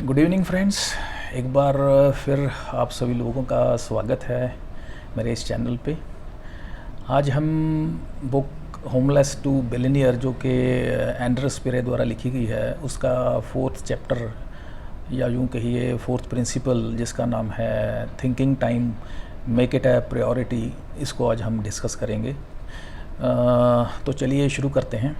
Good evening friends. एक बार फिर आप सभी लोगों का स्वागत है मेरे इस चैनल पे। आज हम बुक होमलेस टू बिलियनियर जो कि एंड्रस पिरे द्वारा लिखी गई है उसका 4th चैप्टर या यूँ कहिए 4th प्रिंसिपल जिसका नाम है thinking time make it A priority, इसको आज हम डिस्कस करेंगे। तो चलिए शुरू करते हैं।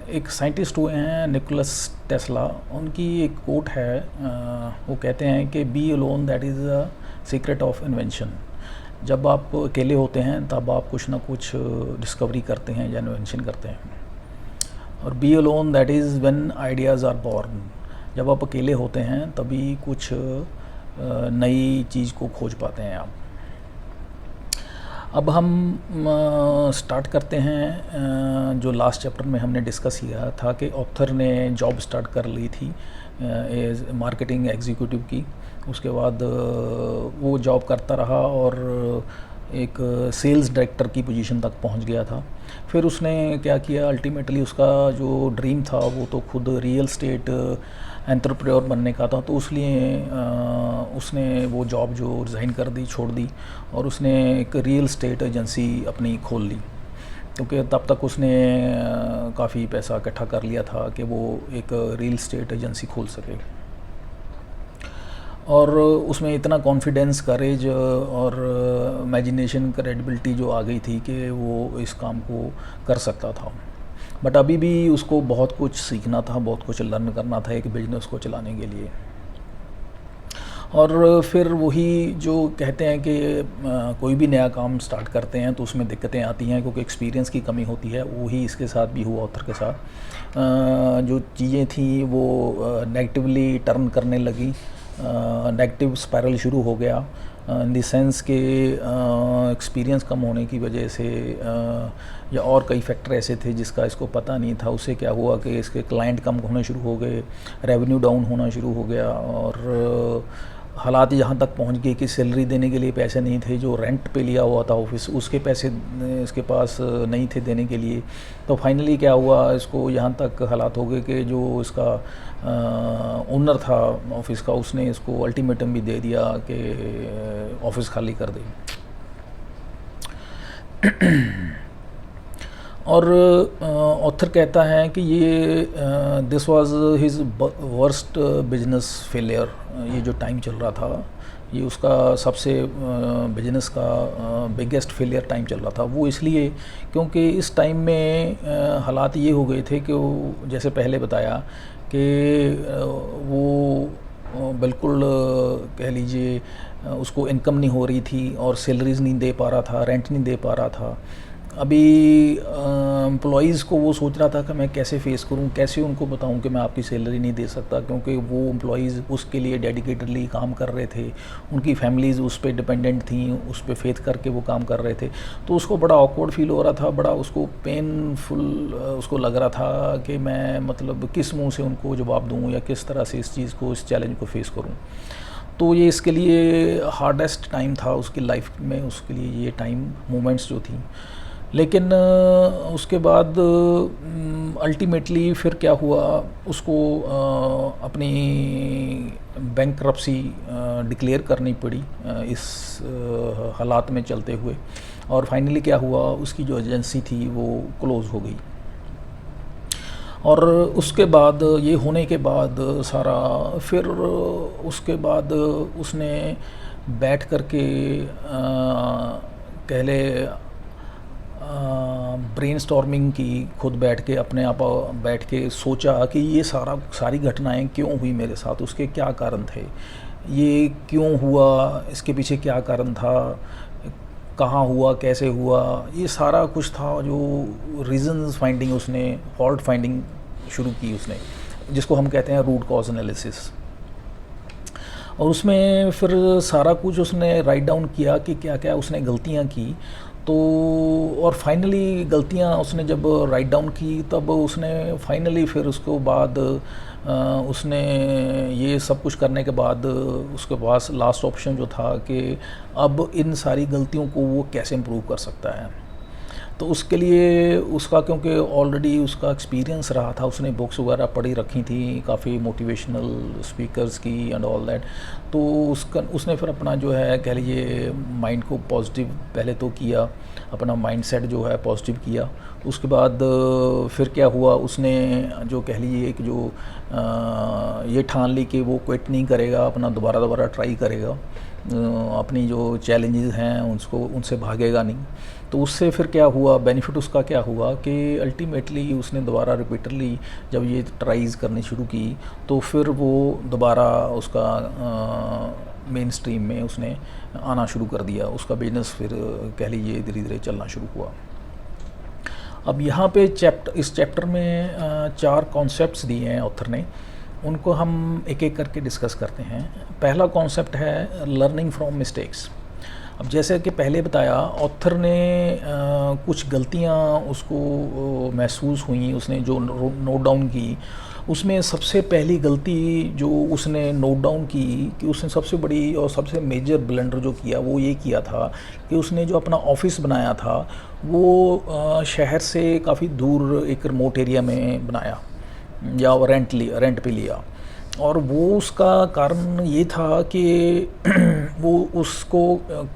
एक साइंटिस्ट हुए हैं निकोलस टेस्ला, उनकी एक कोट है। वो कहते हैं कि be alone that is a secret of invention. जब आप अकेले होते हैं तब आप कुछ ना कुछ डिस्कवरी करते हैं या इन्वेंशन करते हैं। और be alone that is when ideas are born. जब आप अकेले होते हैं तभी कुछ नई चीज़ को खोज पाते हैं आप। अब हम स्टार्ट करते हैं। जो लास्ट चैप्टर में हमने डिस्कस किया था कि ऑथर ने जॉब स्टार्ट कर ली थी एज मार्केटिंग एग्जीक्यूटिव की। उसके बाद वो जॉब करता रहा और एक सेल्स डायरेक्टर की पोजीशन तक पहुंच गया था। फिर उसने क्या किया, अल्टीमेटली उसका जो ड्रीम था वो तो खुद रियल स्टेट एंटरप्रेन्योर बनने का था। तो इसलिए उसने वो जॉब जो रिज़ाइन कर दी, छोड़ दी और उसने एक रियल स्टेट एजेंसी अपनी खोल ली, क्योंकि तब तक उसने काफ़ी पैसा इकट्ठा कर लिया था कि वो एक रियल स्टेट एजेंसी खोल सके। और उसमें इतना कॉन्फिडेंस, करेज और इमेजिनेशन, क्रेडिबिलिटी जो आ गई थी कि वो इस काम को कर सकता था। बट अभी भी उसको बहुत कुछ सीखना था, बहुत कुछ लर्न करना था एक बिजनेस को चलाने के लिए। और फिर वही जो कहते हैं कि कोई भी नया काम स्टार्ट करते हैं तो उसमें दिक्कतें आती हैं क्योंकि एक्सपीरियंस की कमी होती है। वही इसके साथ भी हुआ ऑथर के साथ। जो चीज़ें थी वो नेगेटिवली टर्न करने लगी, नेगेटिव स्पायरल शुरू हो गया इन द सेंस के एक्सपीरियंस कम होने की वजह से या और कई फैक्टर ऐसे थे जिसका इसको पता नहीं था। उससे क्या हुआ कि इसके क्लाइंट कम होने शुरू हो गए, रेवेन्यू डाउन होना शुरू हो गया और हालात यहाँ तक पहुँच गए कि सैलरी देने के लिए पैसे नहीं थे। जो रेंट पे लिया हुआ था ऑफिस, उसके पैसे इसके पास नहीं थे देने के लिए। तो फाइनली क्या हुआ, इसको यहाँ तक हालात हो गए कि जो इसका ओनर था ऑफिस का, उसने इसको अल्टीमेटम भी दे दिया कि ऑफिस खाली कर दे। और ऑथर कहता है कि ये this was his worst business failure. ये जो टाइम चल रहा था ये उसका सबसे बिजनेस का बिगेस्ट फेलियर टाइम चल रहा था। वो इसलिए क्योंकि इस टाइम में हालात ये हो गए थे कि वो जैसे पहले बताया कि वो बिल्कुल कह लीजिए उसको इनकम नहीं हो रही थी और सैलरीज नहीं दे पा रहा था, रेंट नहीं दे पा रहा था। अभी एम्प्लॉइज़ को वो सोच रहा था कि मैं कैसे फेस करूं, कैसे उनको बताऊं कि मैं आपकी सैलरी नहीं दे सकता, क्योंकि वो एम्प्लॉइज़ उसके लिए डेडिकेटेडली काम कर रहे थे। उनकी फैमिलीज़ उस पर डिपेंडेंट थी, उस पर फेथ करके वो काम कर रहे थे। तो उसको बड़ा ऑकवर्ड फील हो रहा था, बड़ा उसको पेनफुल उसको लग रहा था कि मैं मतलब किस मुँह से उनको जवाब दूँ या किस तरह से इस चीज़ को, इस चैलेंज को फेस करूँ। तो ये इसके लिए हार्डेस्ट टाइम था उसकी लाइफ में, उसके लिए ये टाइम मोमेंट्स जो थी। लेकिन उसके बाद अल्टीमेटली फिर क्या हुआ, उसको अपनी बैंकरप्सी डिक्लेयर करनी पड़ी इस हालात में चलते हुए। और फाइनली क्या हुआ, उसकी जो एजेंसी थी वो क्लोज़ हो गई। और उसके बाद ये होने के बाद सारा फिर उसके बाद उसने बैठ करके पहले ब्रेनस्टॉर्मिंग की, खुद बैठ के अपने आप बैठ के सोचा कि ये सारी घटनाएं क्यों हुई मेरे साथ, उसके क्या कारण थे, ये क्यों हुआ, इसके पीछे क्या कारण था, कहाँ हुआ, कैसे हुआ, ये सारा कुछ था। जो रीजंस फाइंडिंग, उसने फॉल्ट फाइंडिंग शुरू की उसने, जिसको हम कहते हैं रूट कॉज एनालिसिस। और उसमें फिर सारा कुछ उसने राइट डाउन किया कि क्या क्या उसने गलतियाँ की। तो और फाइनली गलतियाँ उसने जब राइट डाउन की तब उसने फाइनली फिर उसको बाद उसने ये सब कुछ करने के बाद उसके पास लास्ट ऑप्शन जो था कि अब इन सारी गलतियों को वो कैसे इम्प्रूव कर सकता है। तो उसके लिए उसका, क्योंकि ऑलरेडी उसका एक्सपीरियंस रहा था, उसने बुक्स वगैरह पढ़ी रखी थी काफ़ी मोटिवेशनल स्पीकर्स की एंड ऑल दैट। तो उसने फिर अपना जो है कह लीजिए माइंड को पॉजिटिव पहले तो किया, अपना माइंडसेट जो है पॉजिटिव किया। उसके बाद फिर क्या हुआ, उसने जो कह लीजिए एक जो ये ठान ली कि वो क्विट नहीं करेगा, अपना दोबारा ट्राई करेगा, अपनी जो चैलेंजेस हैं उसको उनसे भागेगा नहीं। तो उससे फिर क्या हुआ, बेनिफिट उसका क्या हुआ कि अल्टीमेटली उसने दोबारा रिपीटरली जब ये ट्राइज करनी शुरू की तो फिर वो दोबारा उसका मेन स्ट्रीम में उसने आना शुरू कर दिया, उसका बिजनेस फिर कह लीजिए धीरे धीरे चलना शुरू हुआ। अब यहाँ पे इस चैप्टर में 4 कॉन्सेप्ट्स दिए हैं ऑथर ने, उनको हम एक एक करके डिस्कस करते हैं। पहला कॉन्सेप्ट है लर्निंग फ्रॉम मिस्टेक्स। अब जैसे कि पहले बताया, ऑथर ने कुछ गलतियाँ उसको महसूस हुई, उसने जो नोट डाउन की, उसमें सबसे पहली गलती जो उसने नोट डाउन की कि उसने सबसे बड़ी और सबसे मेजर ब्लंडर जो किया वो ये किया था कि उसने जो अपना ऑफिस बनाया था वो शहर से काफ़ी दूर एक रिमोट एरिया में बनाया या रेंट पे लिया। और वो उसका कारण ये था कि वो उसको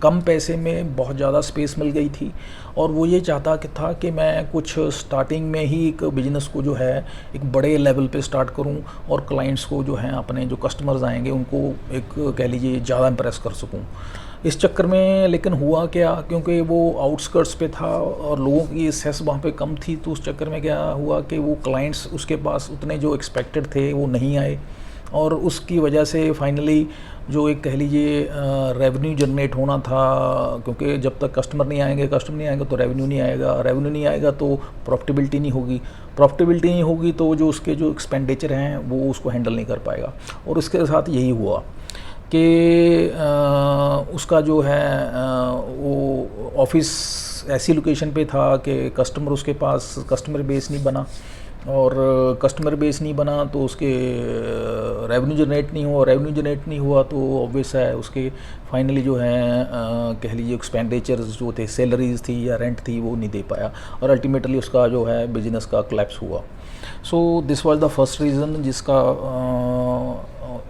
कम पैसे में बहुत ज़्यादा स्पेस मिल गई थी और वो ये चाहता कि था कि मैं कुछ स्टार्टिंग में ही एक बिज़नेस को जो है एक बड़े लेवल पे स्टार्ट करूं और क्लाइंट्स को जो हैं अपने जो कस्टमर्स आएंगे उनको एक कह लीजिए ज़्यादा इम्प्रेस कर सकूं। इस चक्कर में लेकिन हुआ क्या, क्योंकि वो आउटस्कर्ट्स पे था और लोगों की सेस वहाँ पे कम थी, तो उस चक्कर में क्या हुआ कि वो क्लाइंट्स उसके पास उतने जो एक्सपेक्टेड थे वो नहीं आए और उसकी वजह से फाइनली जो एक कह लीजिए रेवेन्यू जनरेट होना था, क्योंकि जब तक कस्टमर नहीं आएंगे तो रेवेन्यू नहीं आएगा तो प्रॉफिटेबिलिटी नहीं होगी तो जो उसके जो एक्सपेंडिचर हैं वो उसको हैंडल नहीं कर पाएगा। और उसके साथ यही हुआ कि उसका जो है वो ऑफिस ऐसी लोकेशन पे था कि कस्टमर बेस नहीं बना, और कस्टमर बेस नहीं बना तो उसके रेवेन्यू जनरेट नहीं हुआ तो ऑब्वियस है उसके फाइनली जो है कह लीजिए एक्सपेंडिचर्स जो थे, सैलरीज थी या रेंट थी, वो नहीं दे पाया और अल्टीमेटली उसका जो है बिजनेस का कोलैप्स हुआ। So this was the first reason जिसका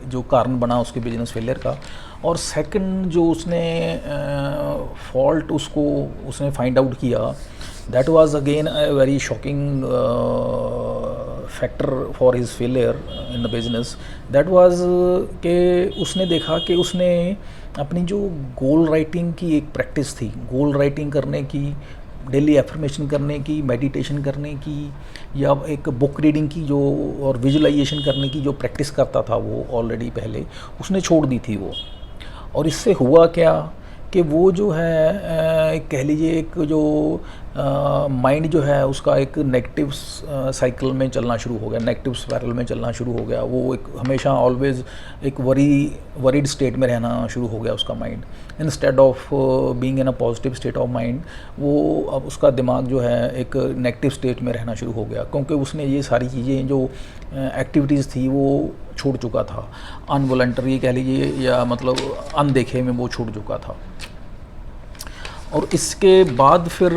जो कारण बना उसके बिजनेस फेलियर का। और सेकंड जो उसने फॉल्ट उसने फाइंड आउट किया, that was again a very shocking factor for his failure in the business. that was कि उसने देखा कि उसने अपनी जो गोल राइटिंग की एक प्रैक्टिस थी, गोल राइटिंग करने की, डेली एफर्मेशन करने की, मेडिटेशन करने की या एक बुक रीडिंग की जो और विजुअलाइजेशन करने की जो प्रैक्टिस करता था वो ऑलरेडी पहले उसने छोड़ दी थी वो। और इससे हुआ क्या कि वो जो है कह लीजिए एक जो माइंड जो है उसका एक नेगेटिव साइकिल में चलना शुरू हो गया, नेगेटिव स्पायरल में चलना शुरू हो गया। वो एक हमेशा ऑलवेज एक वरीड स्टेट में रहना शुरू हो गया उसका mind, instead of being in a positive state of mind. वो अब उसका दिमाग जो है एक नेगेटिव स्टेट में रहना शुरू हो गया, क्योंकि उसने ये सारी चीज़ें जो एक्टिविटीज़ थी वो छोड़ चुका था, अनवॉलंटरी कह लीजिए या मतलब अनदेखे में वो छोड़ चुका था। और इसके बाद फिर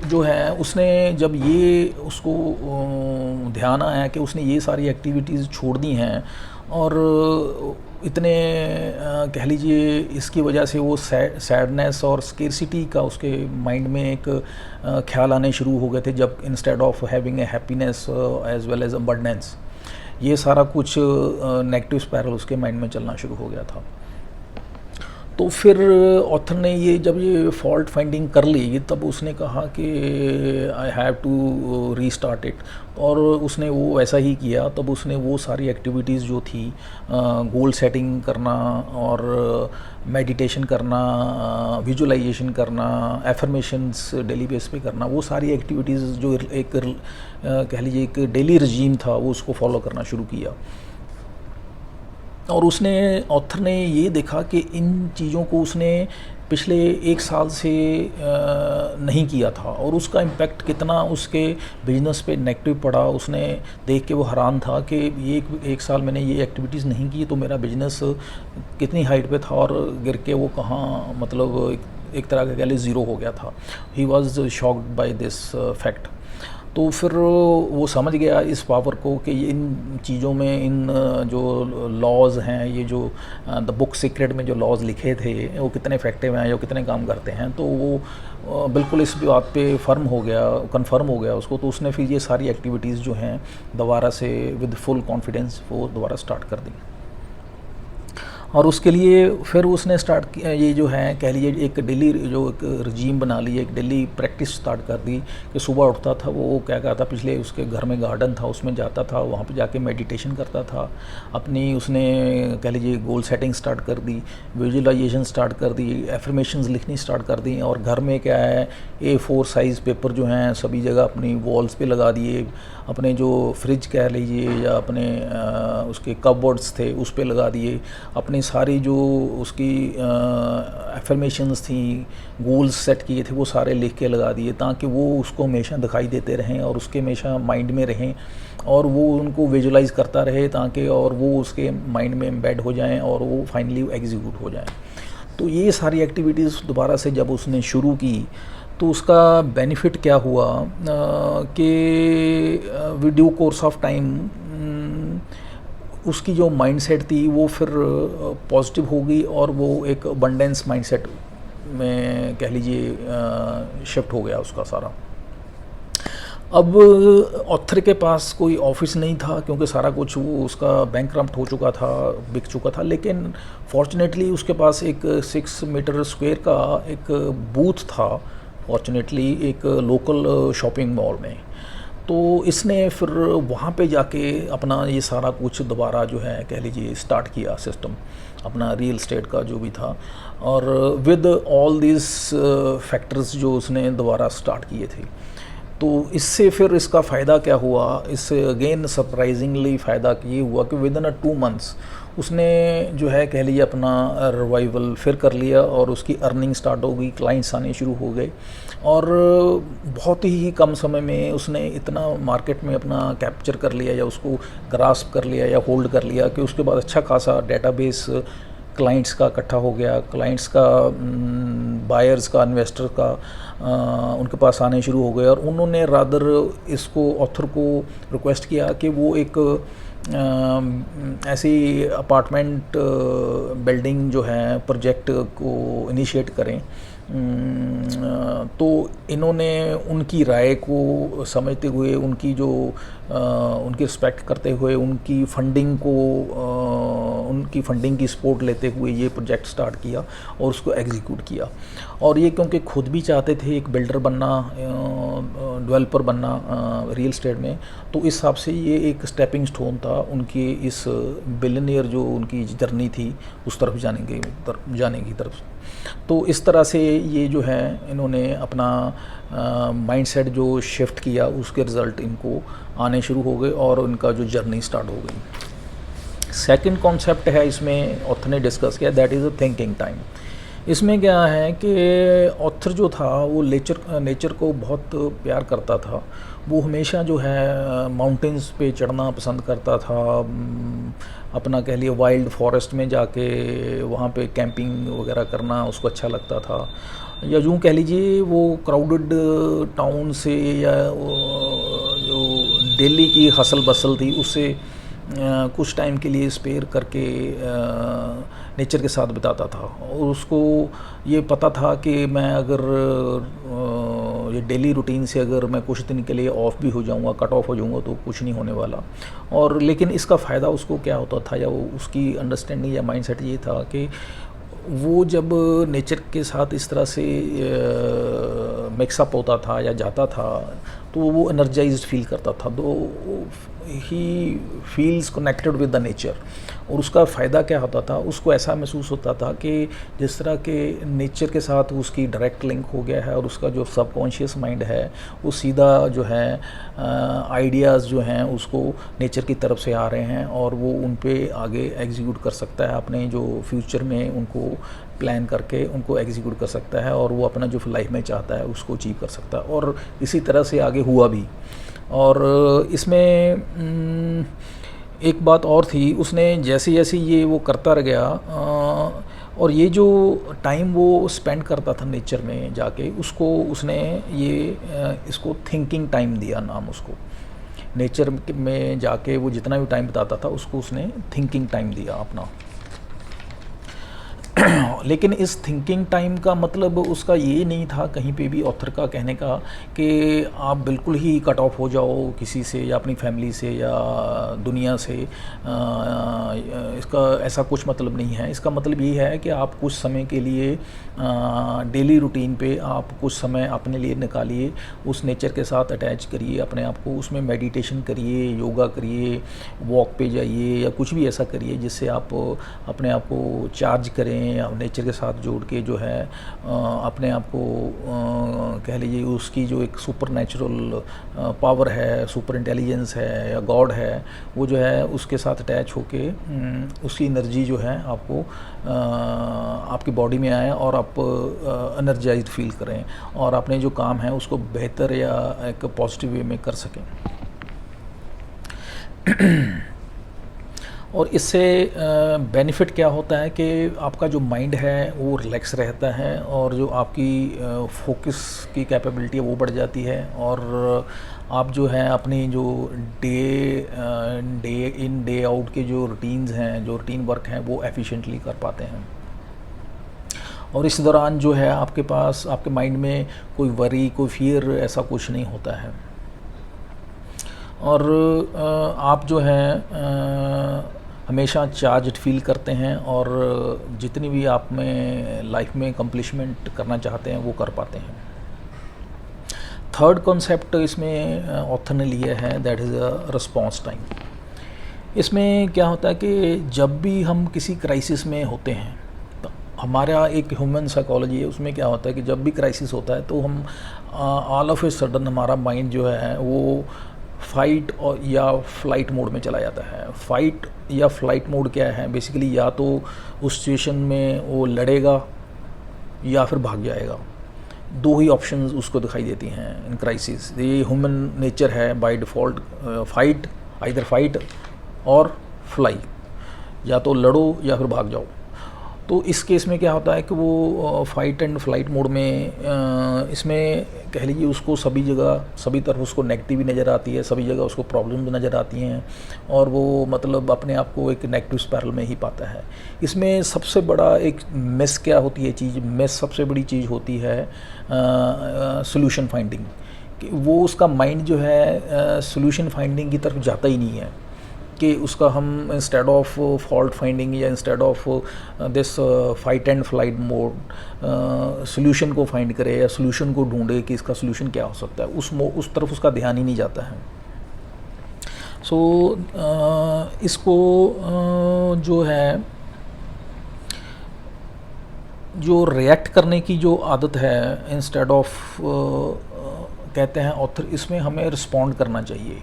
जो है उसने जब ये उसको ध्यान आया कि उसने ये सारी एक्टिविटीज़ छोड़ दी हैं और इतने कह लीजिए इसकी वजह से वो सैडनेस और स्केर्सिटी का उसके माइंड में एक ख्याल आने शुरू हो गए थे, जब instead of having a happiness as well as abundance, ये सारा कुछ नेगेटिव स्पायरल उसके माइंड में चलना शुरू हो गया था। तो फिर ऑथर ने ये जब ये फॉल्ट फाइंडिंग कर ली तब उसने कहा कि I have to restart it, और उसने वो ऐसा ही किया। तब उसने वो सारी एक्टिविटीज़ जो थी, गोल सेटिंग करना और मेडिटेशन करना, विजुअलाइजेशन करना, एफर्मेशंस डेली बेस पे करना, वो सारी एक्टिविटीज़ जो एक कह लीजिए एक डेली रजीम था वो उसको फॉलो करना शुरू किया। और उसने ऑथर ने ये देखा कि इन चीज़ों को उसने पिछले 1 साल से नहीं किया था और उसका इम्पैक्ट कितना उसके बिजनेस पे नेगेटिव पड़ा, उसने देख के वो हैरान था कि ये एक साल मैंने ये एक्टिविटीज़ नहीं की तो मेरा बिजनेस कितनी हाइट पे था और गिर के वो कहाँ मतलब एक तरह का कह लीजिए ज़ीरो हो गया था। He was shocked by this fact. तो फिर वो समझ गया इस पावर को कि इन चीज़ों में, इन जो लॉज हैं, ये जो द बुक सीक्रेट में जो लॉज लिखे थे वो कितने इफेक्टिव हैं या कितने काम करते हैं। तो वो बिल्कुल इस बात पे फर्म हो गया, कंफर्म हो गया उसको। तो उसने फिर ये सारी एक्टिविटीज़ जो हैं दोबारा से विद फुल कॉन्फिडेंस वो दोबारा स्टार्ट कर दी। और उसके लिए फिर उसने स्टार्ट किया, ये जो है कह लीजिए एक डेली जो एक रजीम बना ली, एक डेली प्रैक्टिस स्टार्ट कर दी कि सुबह उठता था वो क्या कहता, पिछले उसके घर में गार्डन था उसमें जाता था, वहाँ पे जाके मेडिटेशन करता था। अपनी उसने कह लीजिए गोल सेटिंग स्टार्ट कर दी, विजुअलाइजेशन स्टार्ट कर दी, एफर्मेशंस लिखनी स्टार्ट कर दी। और घर में क्या है, A4 साइज़ पेपर जो हैं सभी जगह अपनी वॉल्स पे लगा दिए, अपने जो फ्रिज कह लीजिए या अपने उसके कपबोर्ड्स थे उस पे लगा दिए, अपनी सारी जो उसकी एफर्मेशंस थी, गोल्स सेट किए थे वो सारे लिख के लगा दिए, ताकि वो उसको हमेशा दिखाई देते रहें और उसके हमेशा माइंड में रहें और वो उनको विजुलाइज करता रहे, ताकि और वो उसके माइंड में एम्बेड हो जाएं और वो फाइनली एग्जीक्यूट हो जाएं। तो ये सारी एक्टिविटीज़ दोबारा से जब उसने शुरू की तो उसका बेनिफिट क्या हुआ कि with due course of time उसकी जो माइंडसेट थी वो फिर पॉजिटिव हो गई और वो एक अबंडेंस माइंडसेट में कह लीजिए शिफ्ट हो गया उसका सारा। अब ऑथर के पास कोई ऑफिस नहीं था क्योंकि सारा कुछ वो उसका बैंकक्रप्ट हो चुका था, बिक चुका था, लेकिन फॉर्चुनेटली उसके पास एक 6 मीटर स्क्वायर का एक बूथ था, फॉर्चुनेटली एक लोकल शॉपिंग मॉल में। तो इसने फिर वहाँ पे जाके अपना ये सारा कुछ दोबारा जो है कह लीजिए स्टार्ट किया सिस्टम अपना रियल एस्टेट का जो भी था, और विद ऑल दिस फैक्टर्स जो उसने दोबारा स्टार्ट किए थे। तो इससे फिर इसका फ़ायदा क्या हुआ, इससे अगेन सरप्राइजिंगली फ़ायदा ये हुआ कि विद इन 2 मंथ्स उसने जो है कह लीजिए अपना रिवाइवल फिर कर लिया और उसकी अर्निंग स्टार्ट हो गई, क्लाइंट्स आने शुरू हो गए और बहुत ही कम समय में उसने इतना मार्केट में अपना कैप्चर कर लिया या उसको ग्रास्प कर लिया या होल्ड कर लिया कि उसके बाद अच्छा खासा डेटाबेस क्लाइंट्स का इकट्ठा हो गया, क्लाइंट्स का, बायर्स का, इन्वेस्टर का उनके पास आने शुरू हो गए और उन्होंने रादर इसको ऑथर को रिक्वेस्ट किया कि वो एक ऐसी अपार्टमेंट बिल्डिंग जो है प्रोजेक्ट को इनिशिएट करें। तो इन्होंने उनकी राय को समझते हुए, उनकी जो उनकी रिस्पेक्ट करते हुए, उनकी फंडिंग को उनकी फंडिंग की सपोर्ट लेते हुए ये प्रोजेक्ट स्टार्ट किया और उसको एग्जीक्यूट किया। और ये क्योंकि खुद भी चाहते थे एक बिल्डर बनना, डेवलपर बनना रियल एस्टेट में, तो इस हिसाब से ये एक स्टेपिंग स्टोन था उनकी इस बिलियनियर जो उनकी जर्नी थी उस तरफ जाने की तरफ। तो इस तरह से ये जो है इन्होंने अपना माइंडसेट जो शिफ्ट किया उसके रिज़ल्ट इनको आने शुरू हो गए और उनका जो जर्नी स्टार्ट हो गई। सेकंड कॉन्सेप्ट है इसमें ऑथर ने डिस्कस किया, that is a thinking time. इसमें क्या है कि ऑथर जो था वो नेचर को बहुत प्यार करता था। वो हमेशा जो है माउंटेन्स पे चढ़ना पसंद करता था, अपना कह लिए वाइल्ड फॉरेस्ट में जाके वहाँ पे कैंपिंग वगैरह करना उसको अच्छा लगता था, या यूँ कह लीजिए वो क्राउडेड टाउन से या जो दिल्ली की हसल बसल थी उससे कुछ टाइम के लिए स्पेयर करके नेचर के साथ बिताता था। और उसको ये पता था कि मैं अगर ये डेली रूटीन से अगर मैं कुछ दिन के लिए ऑफ भी हो जाऊंगा, कट ऑफ हो जाऊंगा, तो कुछ नहीं होने वाला। और लेकिन इसका फ़ायदा उसको क्या होता था, या वो उसकी अंडरस्टैंडिंग या माइंडसेट ये था कि वो जब नेचर के साथ इस तरह से मिक्सअप होता था या जाता था तो वो एनर्जाइज्ड फील करता था, तो he feels connected with the nature. और उसका फ़ायदा क्या होता था, उसको ऐसा महसूस होता था कि जिस तरह के नेचर के साथ उसकी डायरेक्ट लिंक हो गया है और उसका जो सबकॉन्शियस माइंड है वो सीधा जो है आइडियाज़ जो हैं उसको नेचर की तरफ से आ रहे हैं और वो उन पे आगे एग्जीक्यूट कर सकता है, अपने जो फ्यूचर में उनको प्लान करके उनको एग्जीक्यूट कर सकता है और वो अपना जो लाइफ में चाहता है उसको अचीव कर सकता है। और इसी तरह से आगे हुआ भी। और इसमें एक बात और थी, उसने जैसे जैसे ये वो करता रह गया और ये जो टाइम वो स्पेंड करता था नेचर में जाके, उसको उसने इसको थिंकिंग टाइम दिया नाम उसको। नेचर में जाके वो जितना भी टाइम बिताता था उसको उसने थिंकिंग टाइम दिया अपना। लेकिन इस थिंकिंग टाइम का मतलब उसका ये नहीं था कहीं पे भी ऑथर का कहने का कि आप बिल्कुल ही कट ऑफ हो जाओ किसी से या अपनी फैमिली से या दुनिया से। इसका ऐसा कुछ मतलब नहीं है। इसका मतलब ये है कि आप कुछ समय के लिए डेली रूटीन पे आप कुछ समय अपने लिए निकालिए, उस नेचर के साथ अटैच करिए अपने आप को, उसमें मेडिटेशन करिए, योगा करिए, वॉक पे जाइए या कुछ भी ऐसा करिए जिससे आप अपने आप को चार्ज करें, नेचर के साथ जोड़ के जो है अपने आप को कह लीजिए उसकी जो एक सुपर नेचुरल पावर है, सुपर इंटेलिजेंस है या गॉड है, वो जो है उसके साथ अटैच होके उसकी एनर्जी जो है आपको आपकी बॉडी में आए और आप एनर्जाइज्ड फील करें और अपने जो काम है उसको बेहतर या एक पॉजिटिव वे में कर सकें। और इससे बेनिफिट क्या होता है कि आपका जो माइंड है वो रिलैक्स रहता है और जो आपकी फोकस की कैपेबिलिटी है वो बढ़ जाती है और आप जो है अपनी जो डे इन डे आउट के जो रूटीन्स हैं, जो रूटीन वर्क हैं, वो एफिशिएंटली कर पाते हैं। और इस दौरान जो है आपके पास आपके माइंड में कोई वरी, कोई फियर ऐसा कुछ नहीं होता है। और आप जो है हमेशा चार्ज्ड फील करते हैं और जितनी भी आप में लाइफ में कंप्लीशमेंट करना चाहते हैं वो कर पाते हैं। थर्ड कॉन्सेप्ट इसमें ऑथर ने लिया है, that is a response time. इसमें क्या होता है कि जब भी हम किसी क्राइसिस में होते हैं तो हमारा एक ह्यूमन साइकोलॉजी है, उसमें क्या होता है कि जब भी क्राइसिस होता है तो हम ऑल ऑफ ए सडन हमारा माइंड जो है वो फाइट और या फ्लाइट मोड में चला जाता है। फाइट या फ्लाइट मोड क्या है बेसिकली, या तो उस सिचुएशन में वो लड़ेगा या फिर भाग जाएगा। दो ही ऑप्शंस उसको दिखाई देती हैं इन क्राइसिस। ये ह्यूमन नेचर है by default, fight, either fight और फ्लाई, या तो लड़ो या फिर भाग जाओ। तो इस केस में क्या होता है कि वो फाइट एंड फ्लाइट मोड में इसमें कह लीजिए उसको सभी जगह सभी तरफ उसको नेगेटिव भी नज़र आती है, सभी जगह उसको प्रॉब्लम भी नज़र आती हैं और वो मतलब अपने आप को एक नेगेटिव स्पायरल में ही पाता है। इसमें सबसे बड़ा एक मिस क्या होती है चीज़, मिस सबसे बड़ी चीज़ होती है सॉल्यूशन फाइंडिंग। कि वो उसका माइंड जो है सॉल्यूशन फाइंडिंग की तरफ जाता ही नहीं है कि उसका हम इंस्टेड ऑफ फॉल्ट फाइंडिंग या instead of this fight and flight mode solution को फाइंड करे या सॉल्यूशन को ढूंढे कि इसका सॉल्यूशन क्या हो सकता है, उस तरफ उसका ध्यान ही नहीं जाता है। सो इसको जो है जो रिएक्ट करने की जो आदत है इंस्टेड ऑफ कहते हैं ऑथर, इसमें हमें रिस्पॉन्ड करना चाहिए।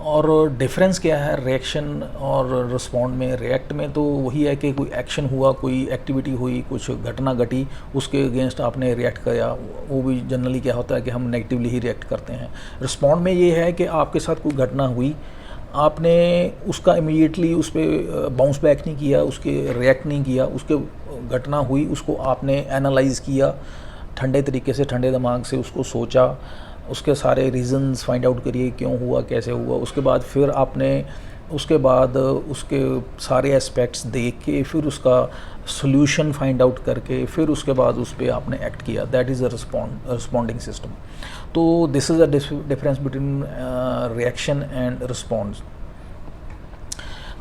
और डिफरेंस क्या है रिएक्शन और रिस्पॉन्ड में? रिएक्ट में तो वही है कि कोई एक्शन हुआ, कोई एक्टिविटी हुई, कुछ घटना घटी, उसके अगेंस्ट आपने रिएक्ट किया। वो भी जनरली क्या होता है कि हम नेगेटिवली ही रिएक्ट करते हैं। रिस्पॉन्ड में ये है कि आपके साथ कोई घटना हुई, आपने उसका इमीडिएटली उस पर बाउंस बैक नहीं किया, उसके रिएक्ट नहीं किया, उसके घटना हुई उसको आपने एनालाइज़ किया ठंडे तरीके से, ठंडे दिमाग से उसको सोचा, उसके सारे रीज़न्स फाइंड आउट करिए क्यों हुआ, कैसे हुआ। उसके बाद फिर आपने उसके बाद उसके सारे एस्पेक्ट्स देख के फिर उसका सॉल्यूशन फाइंड आउट करके फिर उसके बाद उस पर आपने एक्ट किया। That is a responding system. तो this is a difference between reaction and response.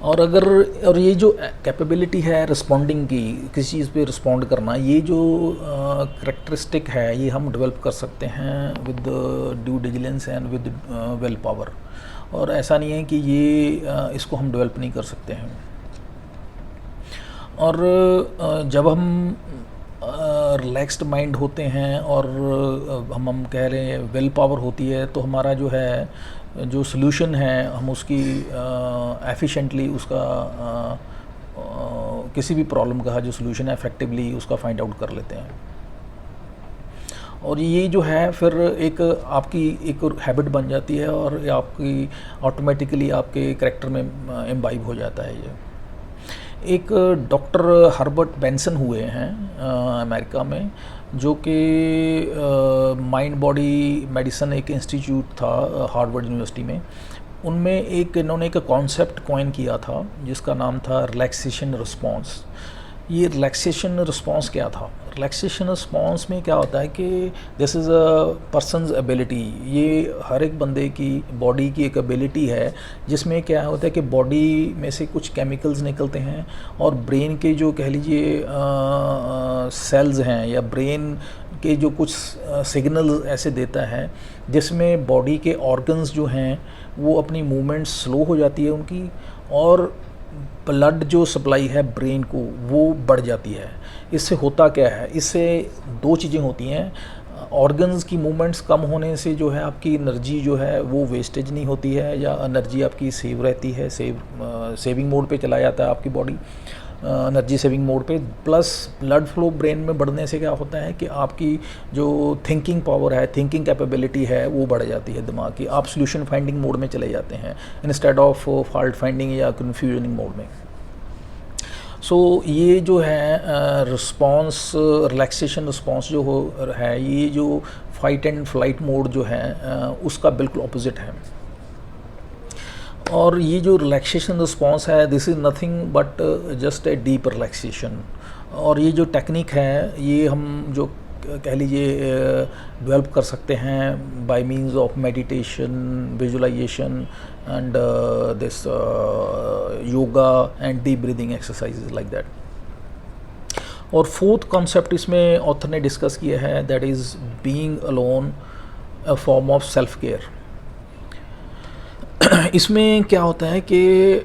और ये जो कैपेबिलिटी है रिस्पॉन्डिंग की, किसी चीज़ पे रिस्पॉन्ड करना, ये जो करेक्टरिस्टिक है ये हम डेवलप कर सकते हैं with due diligence and with will power. और ऐसा नहीं है कि ये इसको हम डेवलप नहीं कर सकते हैं। और जब हम रिलैक्स्ड माइंड होते हैं और हम कह रहे हैं विल पावर होती है, तो हमारा जो है जो सॉल्यूशन है हम उसकी एफिशिएंटली उसका किसी भी प्रॉब्लम का जो सॉल्यूशन है इफेक्टिवली उसका फाइंड आउट कर लेते हैं। और ये जो है फिर एक आपकी एक हैबिट बन जाती है और ये आपकी ऑटोमेटिकली आपके कैरेक्टर में इम्बाइब हो जाता है। ये एक डॉक्टर हर्बर्ट बेंसन हुए हैं अमेरिका में, जो कि माइंड बॉडी मेडिसन एक इंस्टीट्यूट था हार्वर्ड यूनिवर्सिटी में। उनमें इन्होंने एक कॉन्सेप्ट कॉइन किया था जिसका नाम था रिलैक्सेशन रिस्पॉन्स। ये रिलैक्सेशन रिस्पॉन्स क्या था? रिलैक्सेशन रिस्पॉन्स में क्या होता है कि this is a person's ability, ये हर एक बंदे की बॉडी की एक एबिलिटी है जिसमें क्या होता है कि बॉडी में से कुछ केमिकल्स निकलते हैं और ब्रेन के जो कह लीजिए सेल्स हैं या ब्रेन के जो कुछ सिग्नल ऐसे देता है जिसमें बॉडी के ऑर्गन्स जो हैं वो अपनी मूवमेंट स्लो हो जाती है उनकी, और ब्लड जो सप्लाई है ब्रेन को वो बढ़ जाती है। इससे होता क्या है? इससे दो चीज़ें होती हैं। ऑर्गन्स की मूवमेंट्स कम होने से जो है आपकी एनर्जी जो है वो वेस्टेज नहीं होती है, या एनर्जी आपकी सेव रहती है, सेविंग मोड पे चला जाता है आपकी बॉडी, एनर्जी सेविंग मोड पे। प्लस ब्लड फ्लो ब्रेन में बढ़ने से क्या होता है कि आपकी जो थिंकिंग पावर है, थिंकिंग कैपेबिलिटी है, वो बढ़ जाती है दिमाग की। आप सोल्यूशन फाइंडिंग मोड में चले जाते हैं इंस्टेड ऑफ फॉल्ट फाइंडिंग या कन्फ्यूजनिंग मोड में। सो ये जो है रिस्पॉन्स, रिलैक्सेशन रिस्पॉन्स जो है, ये जो फाइट एंड फ्लाइट मोड जो है उसका बिल्कुल ऑपोजिट है। और ये जो रिलैक्सेशन रिस्पॉन्स है, this is nothing but just a deep relaxation. और ये जो टेक्निक है ये हम जो कह लीजिए डेवलप कर सकते हैं by means of meditation, visualisation and this yoga and deep breathing exercises like that. और फोर्थ कॉन्सेप्ट इसमें ऑथर ने डिस्कस किया है, that is being alone, a form of self care. इसमें क्या होता है कि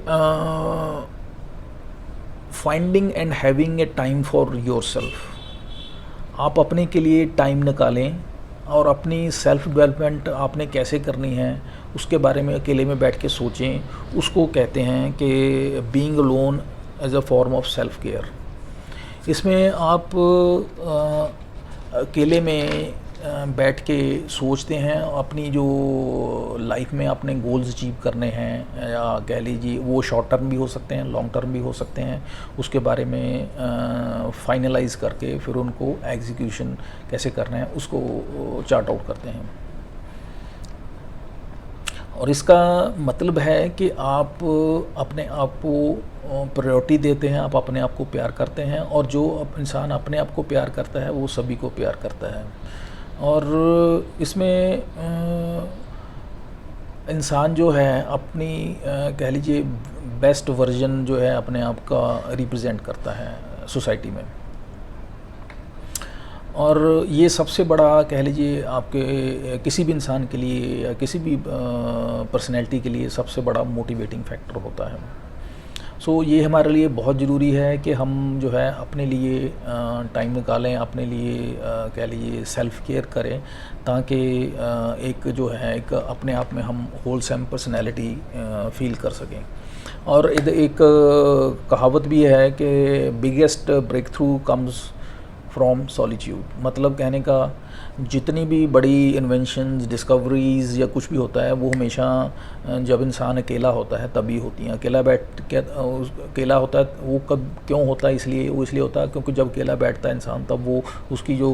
finding and having a time for yourself. आप अपने के लिए टाइम निकालें और अपनी सेल्फ डेवलपमेंट आपने कैसे करनी है उसके बारे में अकेले में बैठ के सोचें। उसको कहते हैं कि being alone as a form of self care. इसमें आप अकेले में बैठ के सोचते हैं अपनी जो लाइफ में अपने गोल्स अचीव करने हैं, या कह लीजिए वो शॉर्ट टर्म भी हो सकते हैं, लॉन्ग टर्म भी हो सकते हैं, उसके बारे में फाइनलाइज करके फिर उनको एग्जीक्यूशन कैसे करना है उसको चार्ट आउट करते हैं। और इसका मतलब है कि आप अपने आप को प्रायोरिटी देते हैं, आप अपने आप को प्यार करते हैं, और जो इंसान अपने आप को प्यार करता है वो सभी को प्यार करता है। और इसमें इंसान जो है अपनी कह लीजिए बेस्ट वर्जन जो है अपने आप का रिप्रेजेंट करता है सोसाइटी में। और ये सबसे बड़ा कह लीजिए आपके किसी भी इंसान के लिए या किसी भी पर्सनैलिटी के लिए सबसे बड़ा मोटिवेटिंग फैक्टर होता है। सो ये हमारे लिए बहुत ज़रूरी है कि हम जो है अपने लिए टाइम निकालें, अपने लिए कह लीजिए सेल्फ़ केयर करें, ताकि एक जो है एक अपने आप में हम होलसम पर्सनैलिटी फील कर सकें। और एक कहावत भी है कि biggest breakthrough comes from solitude. मतलब कहने का जितनी भी बड़ी इन्वेंशंस, डिस्कवरीज़ या कुछ भी होता है वो हमेशा जब इंसान अकेला होता है तभी होती हैं। अकेला होता है वो कब क्यों होता है? इसलिए होता है क्योंकि जब अकेला बैठता है इंसान तब वो उसकी जो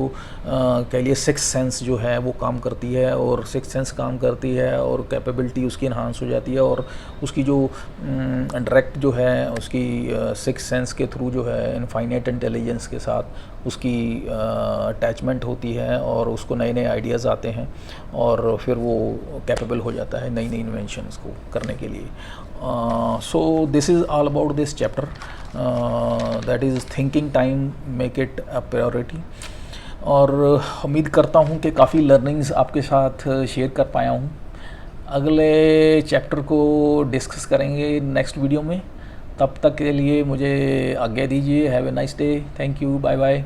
कह लिए सिक्स सेंस जो है वो काम करती है, और सिक्स सेंस काम करती है और कैपेबिलिटी उसकी इन्हांस हो जाती है, और उसकी जो डायरेक्ट जो है उसकी सिक्स सेंस के थ्रू जो है इनफाइनाइट इंटेलिजेंस के साथ उसकी अटैचमेंट होती है और उसको नए नए आइडियाज़ आते हैं, और फिर वो कैपेबल हो जाता है नई नई इन्वेंशंस को करने के लिए। So this is all about this chapter, that is thinking time make it a priority. और उम्मीद करता हूँ कि काफ़ी लर्निंग्स आपके साथ शेयर कर पाया हूँ। अगले चैप्टर को डिस्कस करेंगे नेक्स्ट वीडियो में। तब तक के लिए मुझे आज्ञा दीजिए। Have a nice day. Thank you. Bye bye.